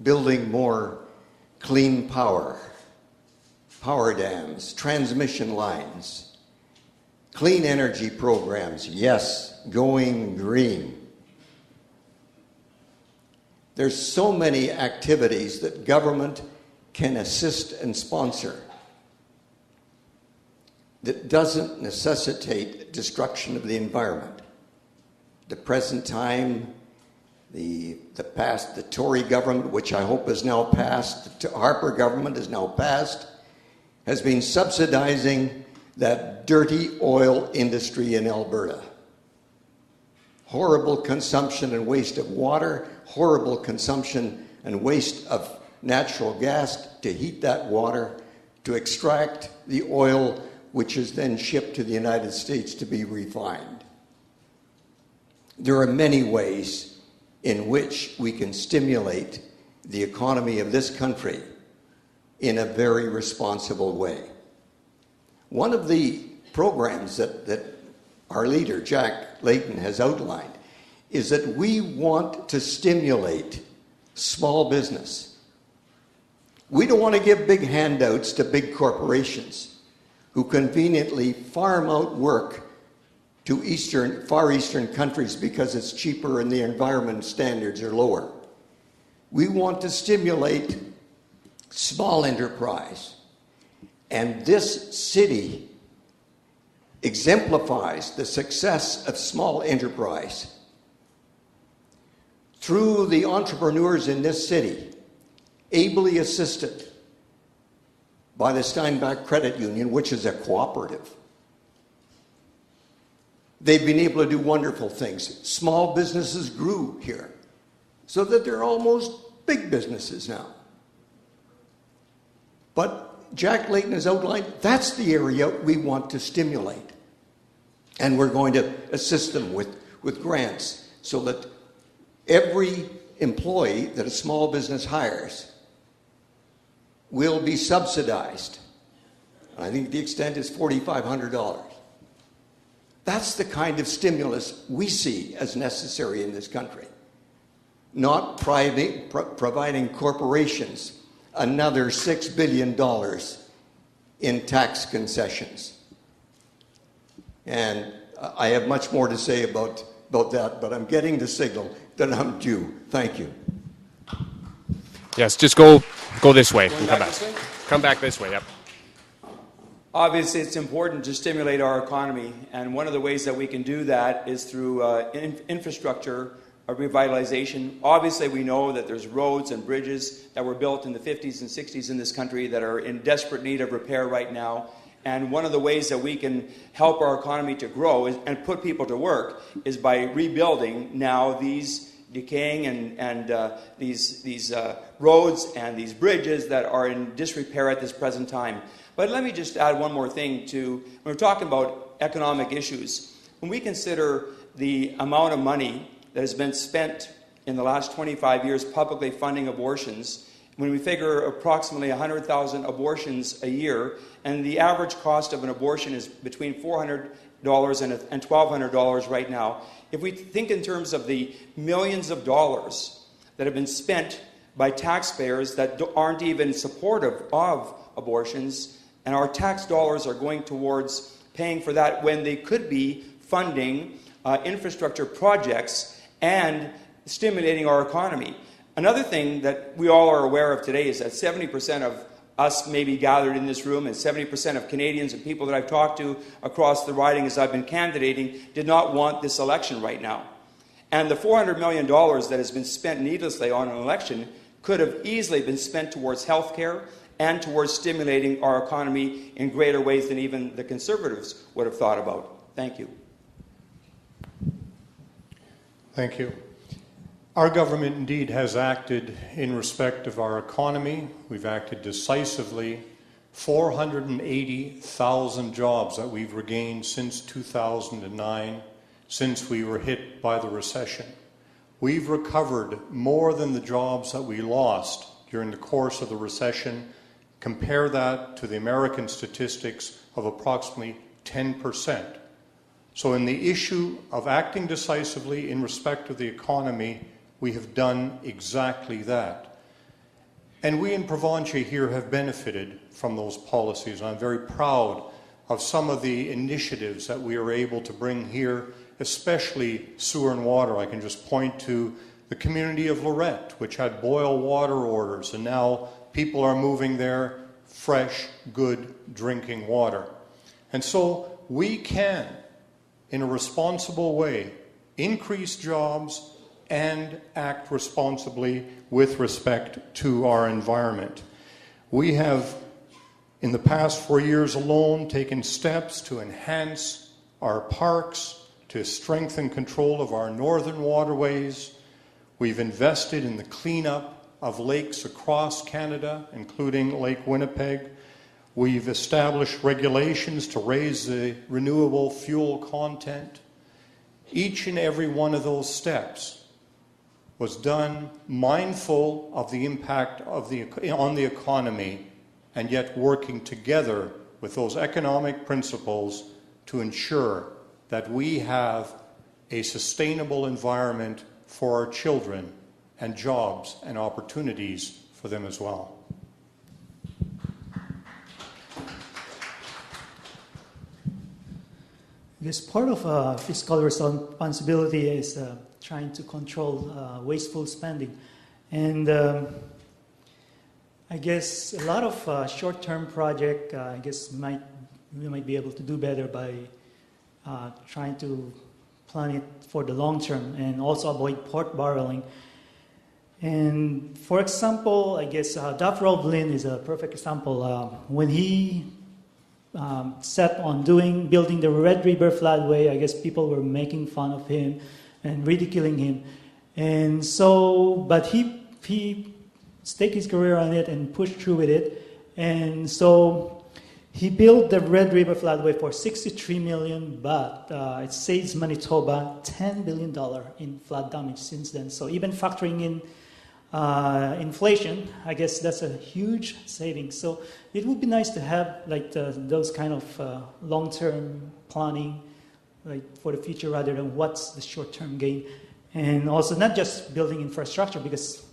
building more clean power, power dams, transmission lines, clean energy programs, yes, going green. There's so many activities that government can assist and sponsor that doesn't necessitate destruction of the environment. The present time, the Tory government, which I hope is now passed, the Harper government is now passed, has been subsidizing that dirty oil industry in Alberta. Horrible consumption and waste of water, horrible consumption and waste of natural gas to heat that water, to extract the oil, which is then shipped to the United States to be refined. There are many ways in which we can stimulate the economy of this country in a very responsible way. One of the programs that our leader, Jack Layton, has outlined is that we want to stimulate small business. We don't want to give big handouts to big corporations who conveniently farm out work to Far Eastern countries because it's cheaper and the environment standards are lower. We want to stimulate small enterprise. And this city exemplifies the success of small enterprise. Through the entrepreneurs in this city, ably assisted by the Steinbach Credit Union, which is a cooperative, they've been able to do wonderful things. Small businesses grew here so that they're almost big businesses now. But Jack Layton has outlined that's the area we want to stimulate. And we're going to assist them with grants so that every employee that a small business hires will be subsidized. I think the extent is $4,500. That's the kind of stimulus we see as necessary in this country. Not providing corporations another $6 billion in tax concessions. And I have much more to say about that, but I'm getting the signal that I'm due. Thank you. Yes, just go this way and come back. Come back this way, yep. Obviously, it's important to stimulate our economy, and one of the ways that we can do that is through infrastructure revitalization. Obviously, we know that there's roads and bridges that were built in the 50s and 60s in this country that are in desperate need of repair right now. And one of the ways that we can help our economy to grow and put people to work is by rebuilding now these decaying and these roads and these bridges that are in disrepair at this present time. But let me just add one more thing to, when we're talking about economic issues, when we consider the amount of money that has been spent in the last 25 years publicly funding abortions, when we figure approximately 100,000 abortions a year, and the average cost of an abortion is between $400 and $1,200 right now, if we think in terms of the millions of dollars that have been spent by taxpayers that aren't even supportive of abortions, and our tax dollars are going towards paying for that when they could be funding infrastructure projects and stimulating our economy. Another thing that we all are aware of today is that 70% of us maybe gathered in this room and 70% of Canadians and people that I've talked to across the riding as I've been candidating did not want this election right now. And the $400 million that has been spent needlessly on an election could have easily been spent towards health care and towards stimulating our economy in greater ways than even the Conservatives would have thought about. Thank you. Thank you. Our government indeed has acted in respect of our economy. We've acted decisively. 480,000 jobs that we've regained since 2009, since we were hit by the recession. We've recovered more than the jobs that we lost during the course of the recession. Compare that to the American statistics of approximately 10%. So in the issue of acting decisively in respect of the economy, we have done exactly that. And we in Provencher here have benefited from those policies. I'm very proud of some of the initiatives that we are able to bring here, especially sewer and water. I can just point to the community of Lorette, which had boil water orders, and now people are moving there fresh, good drinking water. And so we can, in a responsible way, increase jobs and act responsibly with respect to our environment. We have, in the past 4 years alone, taken steps to enhance our parks, to strengthen control of our northern waterways. We've invested in the cleanup of lakes across Canada, including Lake Winnipeg. We've established regulations to raise the renewable fuel content. Each and every one of those steps was done mindful of the impact on the economy, and yet working together with those economic principles to ensure that we have a sustainable environment for our children and jobs and opportunities for them as well. I guess part of fiscal responsibility is trying to control wasteful spending. And I guess a lot of short-term projects, I guess we might be able to do better by trying to plan it for the long term and also avoid port borrowing. And for example, I guess Duff Roblin is a perfect example. When he set on building the Red River Floodway, I guess people were making fun of him and ridiculing him. And so, but he staked his career on it and pushed through with it. And so he built the Red River Floodway for $63 million, but it saves Manitoba $10 billion in flood damage since then. So even factoring in inflation, I guess that's a huge savings. So it would be nice to have like those kind of long-term planning, like for the future, rather than what's the short-term gain. And also not just building infrastructure, because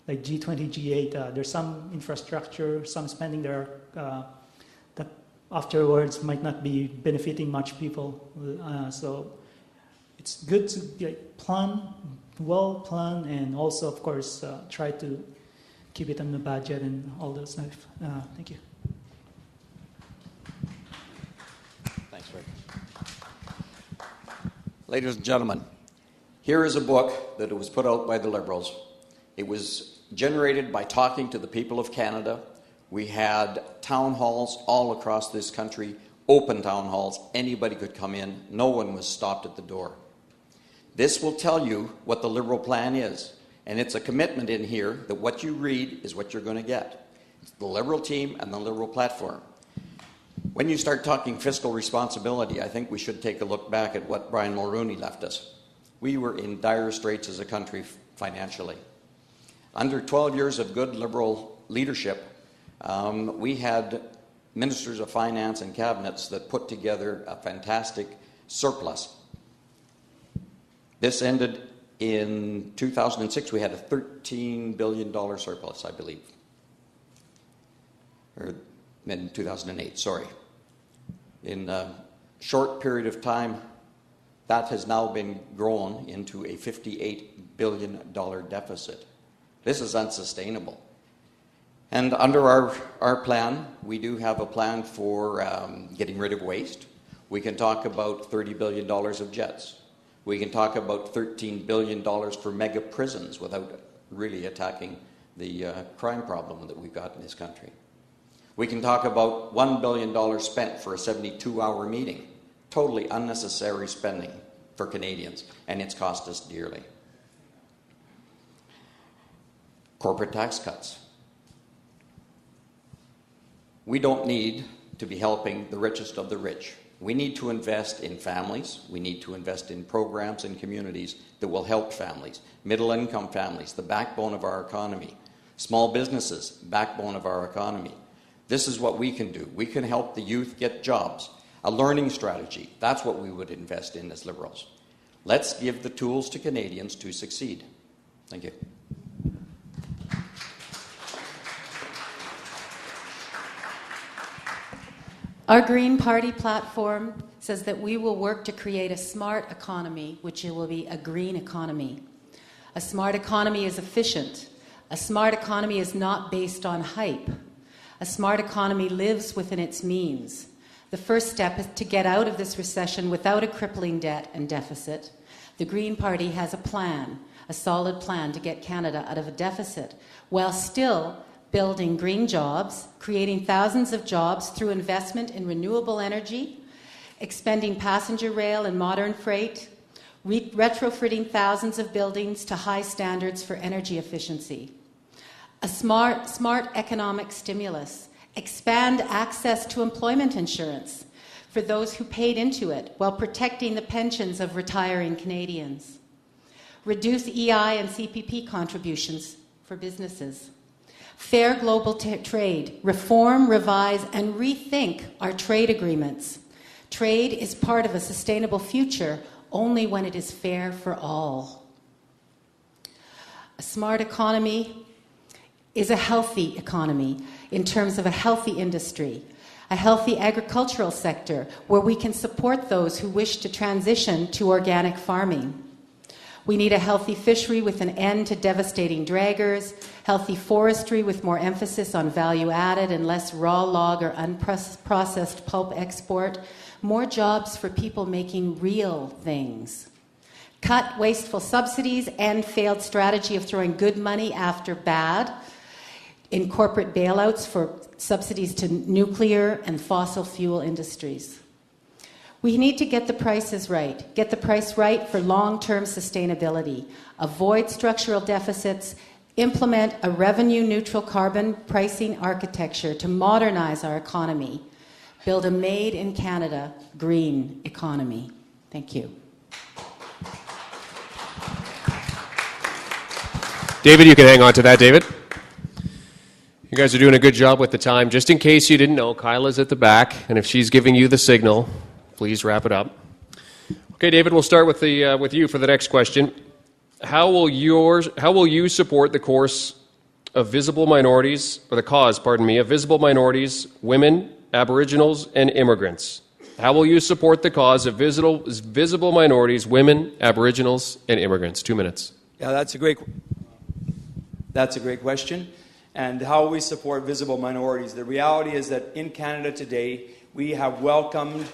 like G20, G8, there's some infrastructure, some spending there that afterwards might not be benefiting much people. So it's good to well plan, and also, of course, try to keep it on the budget and all those stuff. Thank you. Thanks, Rick. Ladies and gentlemen, here is a book that was put out by the Liberals. It was generated by talking to the people of Canada. We had town halls all across this country, open town halls. Anybody could come in. No one was stopped at the door. This will tell you what the Liberal plan is, and it's a commitment in here that what you read is what you're going to get. It's the Liberal team and the Liberal platform. When you start talking fiscal responsibility, I think we should take a look back at what Brian Mulrooney left us. We were in dire straits as a country financially. Under 12 years of good Liberal leadership, we had ministers of finance and cabinets that put together a fantastic surplus. This ended in 2006. We had a $13 billion surplus, I believe. Or in 2008, sorry. In a short period of time, that has now been grown into a $58 billion deficit. This is unsustainable. And under our plan, we do have a plan for getting rid of waste. We can talk about $30 billion of jets. We can talk about $13 billion for mega prisons without really attacking the crime problem that we've got in this country. We can talk about $1 billion spent for a 72-hour meeting. Totally unnecessary spending for Canadians, and it's cost us dearly. Corporate tax cuts. We don't need to be helping the richest of the rich. We need to invest in families. We need to invest in programs and communities that will help families, middle-income families, the backbone of our economy, small businesses, backbone of our economy. This is what we can do. We can help the youth get jobs, a learning strategy. That's what we would invest in as Liberals. Let's give the tools to Canadians to succeed. Thank you. Our Green Party platform says that we will work to create a smart economy, which will be a green economy. A smart economy is efficient. A smart economy is not based on hype. A smart economy lives within its means. The first step is to get out of this recession without a crippling debt and deficit. The Green Party has a plan, a solid plan to get Canada out of a deficit, while still building green jobs, creating thousands of jobs through investment in renewable energy, expanding passenger rail and modern freight, retrofitting thousands of buildings to high standards for energy efficiency. A smart economic stimulus, expand access to employment insurance for those who paid into it while protecting the pensions of retiring Canadians. Reduce EI and CPP contributions for businesses. Fair global trade, reform, revise, and rethink our trade agreements. Trade is part of a sustainable future only when it is fair for all. A smart economy is a healthy economy in terms of a healthy industry, a healthy agricultural sector where we can support those who wish to transition to organic farming. We need a healthy fishery with an end to devastating draggers, healthy forestry with more emphasis on value added and less raw log or unprocessed pulp export, more jobs for people making real things. Cut wasteful subsidies, end failed strategy of throwing good money after bad in corporate bailouts for subsidies to nuclear and fossil fuel industries. We need to get the prices right. Get the price right for long-term sustainability. Avoid structural deficits. Implement a revenue-neutral carbon pricing architecture to modernize our economy. Build a made-in-Canada green economy. Thank you. David, you can hang on to that, David. You guys are doing a good job with the time. Just in case you didn't know, Kyla's at the back, and if she's giving you the signal, please wrap it up. Okay, David, we'll start with you for the next question. How will you support the cause of visible minorities, women, Aboriginals, and immigrants? How will you support the cause of visible minorities, women, Aboriginals, and immigrants? 2 minutes. Yeah, that's a great question. And how will we support visible minorities? The reality is that in Canada today, we have welcomed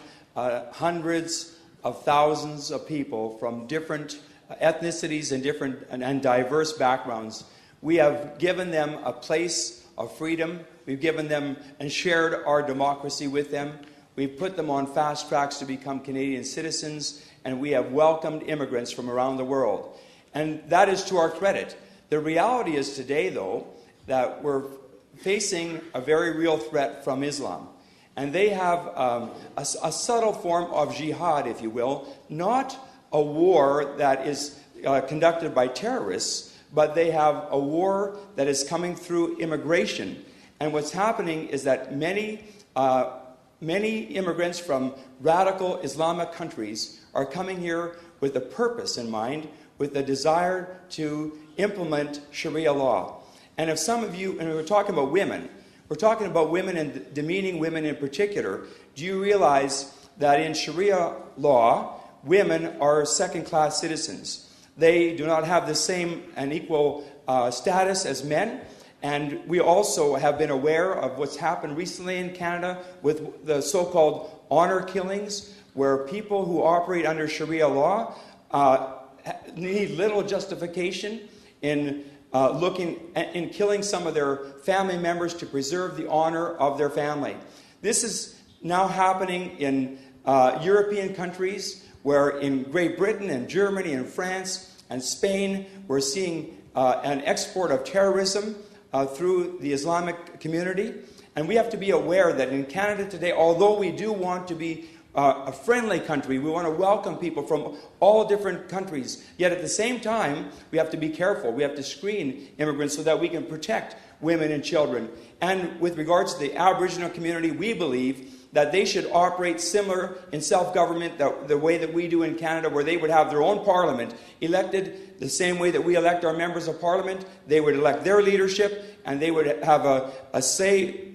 hundreds of thousands of people from different ethnicities and diverse backgrounds. We have given them a place of freedom. We've given them and shared our democracy with them. We've put them on fast tracks to become Canadian citizens, and we have welcomed immigrants from around the world. And that is to our credit. The reality is today, though, that we're facing a very real threat from Islam. And they have a subtle form of jihad, if you will, not a war that is conducted by terrorists, but they have a war that is coming through immigration. And what's happening is that many immigrants from radical Islamic countries are coming here with a purpose in mind, with a desire to implement Sharia law. And if some of you, and we're talking about women and demeaning women in particular, do you realize that in Sharia law, women are second-class citizens? They do not have the same and equal status as men. And we also have been aware of what's happened recently in Canada with the so-called honor killings, where people who operate under Sharia law need little justification in killing some of their family members to preserve the honor of their family. This is now happening in European countries, where in Great Britain and Germany and France and Spain, we're seeing an export of terrorism through the Islamic community. And we have to be aware that in Canada today, although we do want to be a friendly country, we want to welcome people from all different countries, yet at the same time, we have to be careful. We have to screen immigrants so that we can protect women and children. And with regards to the Aboriginal community, we believe that they should operate similar in self-government, the way that we do in Canada, where they would have their own parliament elected the same way that we elect our members of parliament. They would elect their leadership, and they would have a say